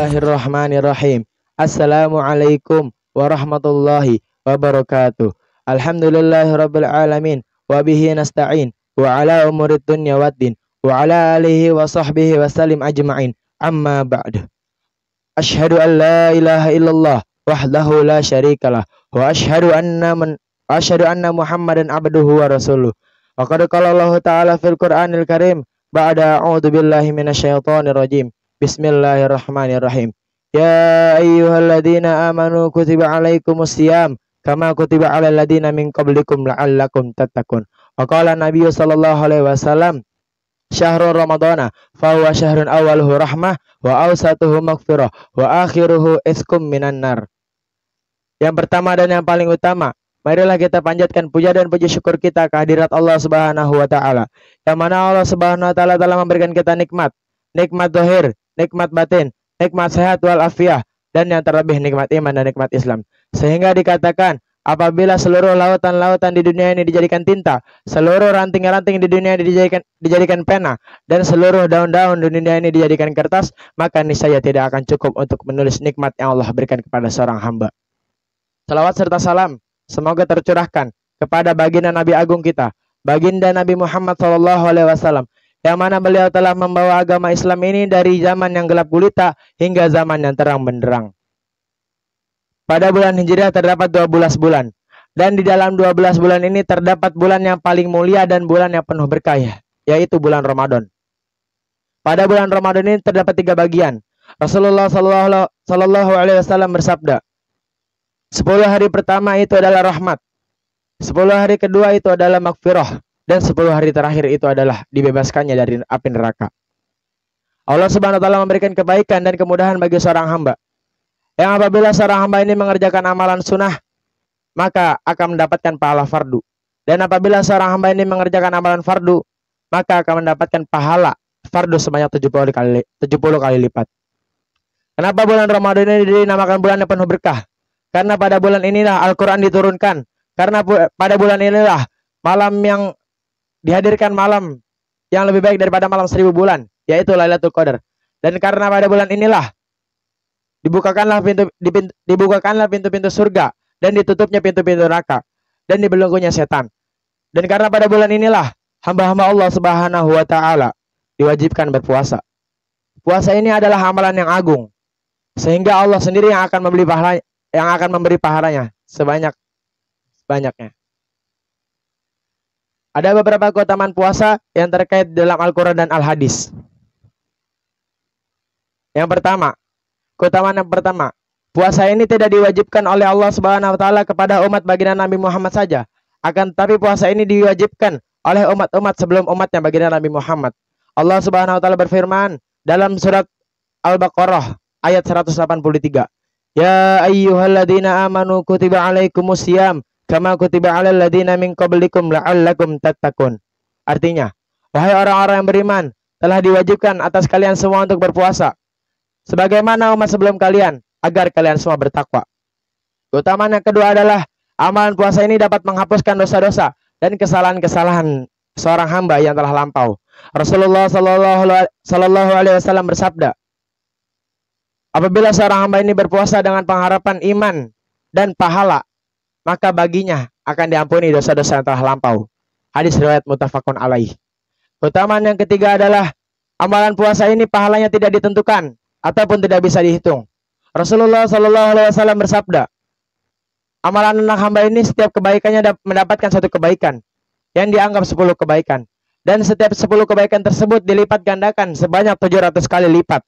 Bismillahirrahmanirrahim. Assalamualaikum warahmatullahi wabarakatuh. Alhamdulillahirabbil alamin wa bihi nasta'in wa ala umurid dunya waddin wa ala alihi wa sahbihi wa sallim ajma'in. Amma ba'du. Asyhadu an la ilaha illallah wahdahu la syarikalah wa asyhadu anna Muhammadan abduhu wa rasuluh. Wa qad qala Allah ta'ala fil Qur'anil Karim ba'da a'udzu billahi minasyaitonir rajim. Bismillahirrahmanirrahim. Ya ayyuhalladzina amanu kutiba alaikumusiyam kama kutiba alal ladzina min qablikum la'allakum tattaqun. Wa qala Nabi sallallahu alaihi wasallam, syahrul ramadana fa huwa syahrun awwaluhu rahmah wa awsatuhu maghfirah wa akhiruhu iskum minan nar. Yang pertama dan yang paling utama, marilah kita panjatkan puja dan puji syukur kita kehadirat Allah Subhanahu wa taala. Yang mana Allah Subhanahu wa taala telah memberikan kita nikmat zahir, nikmat batin, nikmat sehat wal afiyah, dan yang terlebih nikmat iman dan nikmat Islam. Sehingga dikatakan, apabila seluruh lautan-lautan di dunia ini dijadikan tinta, seluruh ranting-ranting di dunia ini dijadikan pena, dan seluruh daun-daun di dunia ini dijadikan kertas, maka niscaya tidak akan cukup untuk menulis nikmat yang Allah berikan kepada seorang hamba. Salawat serta salam semoga tercurahkan kepada baginda Nabi Agung kita, baginda Nabi Muhammad SAW, yang mana beliau telah membawa agama Islam ini dari zaman yang gelap gulita hingga zaman yang terang benderang. Pada bulan Hijriah terdapat 12 bulan, dan di dalam 12 bulan ini terdapat bulan yang paling mulia dan bulan yang penuh berkah, yaitu bulan Ramadan. Pada bulan Ramadan ini terdapat 3 bagian. Rasulullah Sallallahu Alaihi Wasallam bersabda, 10 hari pertama itu adalah rahmat, 10 hari kedua itu adalah maghfirah, dan 10 hari terakhir itu adalah dibebaskannya dari api neraka. Allah Subhanahu wa taala memberikan kebaikan dan kemudahan bagi seorang hamba, yang apabila seorang hamba ini mengerjakan amalan sunnah, maka akan mendapatkan pahala fardu. Dan apabila seorang hamba ini mengerjakan amalan fardu, maka akan mendapatkan pahala fardu sebanyak 70 kali lipat. Kenapa bulan Ramadan ini dinamakan bulan yang penuh berkah? Karena pada bulan inilah Al-Quran diturunkan. Karena pada bulan inilah malam yang dihadirkan malam yang lebih baik daripada malam 1000 bulan, yaitu Lailatul Qadar. Dan karena pada bulan inilah dibukakanlah pintu-pintu surga dan ditutupnya pintu-pintu neraka dan dibelenggunya setan. Dan karena pada bulan inilah hamba-hamba Allah Subhanahu wa taala diwajibkan berpuasa. Puasa ini adalah amalan yang agung, sehingga Allah sendiri yang akan memberi pahalanya sebanyak-banyaknya. Ada beberapa keutamaan puasa yang terkait dalam Al-Quran dan Al-Hadis. Keutamaan yang pertama, puasa ini tidak diwajibkan oleh Allah Subhanahu wa taala kepada umat baginda Nabi Muhammad saja, akan tetapi puasa ini diwajibkan oleh umat-umat sebelum umatnya baginda Nabi Muhammad. Allah Subhanahu wa taala berfirman dalam surat Al-Baqarah ayat 183. Ya ayyuhalladzina amanu kutiba alaikumusiyam kama kutiba alal ladzina min qablikum la'allakum tattaqun. Artinya, wahai orang-orang yang beriman, telah diwajibkan atas kalian semua untuk berpuasa sebagaimana umat sebelum kalian, agar kalian semua bertakwa. Keutamaan yang kedua adalah amalan puasa ini dapat menghapuskan dosa-dosa dan kesalahan-kesalahan seorang hamba yang telah lampau. Rasulullah sallallahu alaihi wasallam bersabda, apabila seorang hamba ini berpuasa dengan pengharapan iman dan pahala, maka baginya akan diampuni dosa-dosa yang telah lampau. Hadis riwayat muttafaqun alaih. Keutamaan yang ketiga adalah amalan puasa ini pahalanya tidak ditentukan ataupun tidak bisa dihitung. Rasulullah Sallallahu Alaihi Wasallam bersabda, amalan anak hamba ini setiap kebaikannya mendapatkan satu kebaikan yang dianggap 10 kebaikan, dan setiap 10 kebaikan tersebut dilipat gandakan sebanyak 700 kali lipat.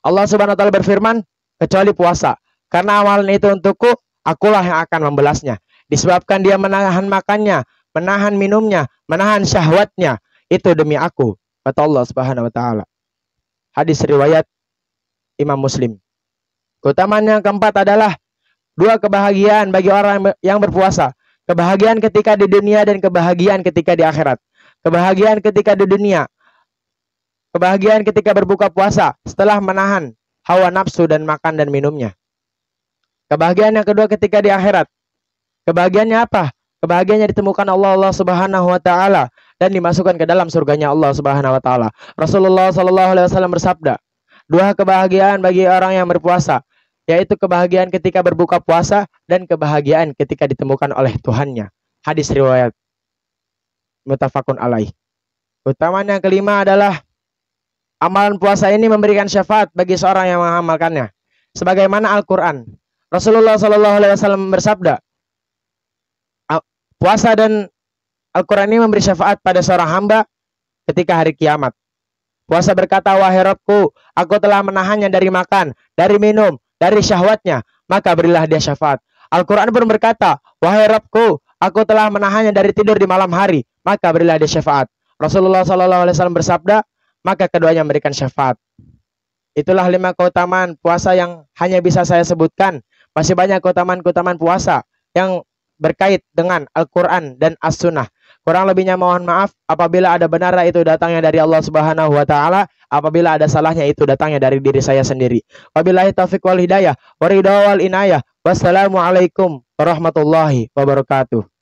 Allah Subhanahu wa taala berfirman, kecuali puasa, karena amalan itu untukku, akulah yang akan membalasnya. Disebabkan dia menahan makannya, menahan minumnya, menahan syahwatnya, itu demi aku, kata Allah Subhanahu wa taala. Hadis riwayat Imam Muslim. Keutamaan yang keempat adalah 2 kebahagiaan bagi orang yang berpuasa. Kebahagiaan ketika di dunia dan kebahagiaan ketika di akhirat. Kebahagiaan ketika di dunia, kebahagiaan ketika berbuka puasa setelah menahan hawa nafsu dan makan dan minumnya. Kebahagiaan yang kedua ketika di akhirat. Kebahagiaannya apa? Kebahagiaannya ditemukan Allah Subhanahu wa taala dan dimasukkan ke dalam surganya Allah Subhanahu wa taala. Rasulullah sallallahu alaihi wasallam bersabda, Dua kebahagiaan bagi orang yang berpuasa, yaitu kebahagiaan ketika berbuka puasa dan kebahagiaan ketika ditemukan oleh Tuhannya. Hadis riwayat muttafaqun alaih. Keutamaan yang kelima adalah amalan puasa ini memberikan syafaat bagi seorang yang mengamalkannya. Sebagaimana Al-Quran, Rasulullah SAW bersabda, puasa dan Al-Quran ini memberi syafaat pada seorang hamba ketika hari kiamat. Puasa berkata, wahai Rabbku, aku telah menahannya dari makan, dari minum, dari syahwatnya, maka berilah dia syafaat. Al-Quran pun berkata, wahai Rabbku, aku telah menahannya dari tidur di malam hari, maka berilah dia syafaat. Rasulullah SAW bersabda, maka keduanya memberikan syafaat. Itulah 5 keutamaan puasa yang hanya bisa saya sebutkan. Masih banyak keutamaan-keutamaan puasa yang berkait dengan Al-Quran dan As-Sunnah. Kurang lebihnya mohon maaf. Apabila ada benar itu datangnya dari Allah Subhanahu wa Ta'ala, apabila ada salahnya itu datangnya dari diri saya sendiri. Wabillahi taufiq wal hidayah, waridha wal inayah. Wassalamualaikum warahmatullahi wabarakatuh.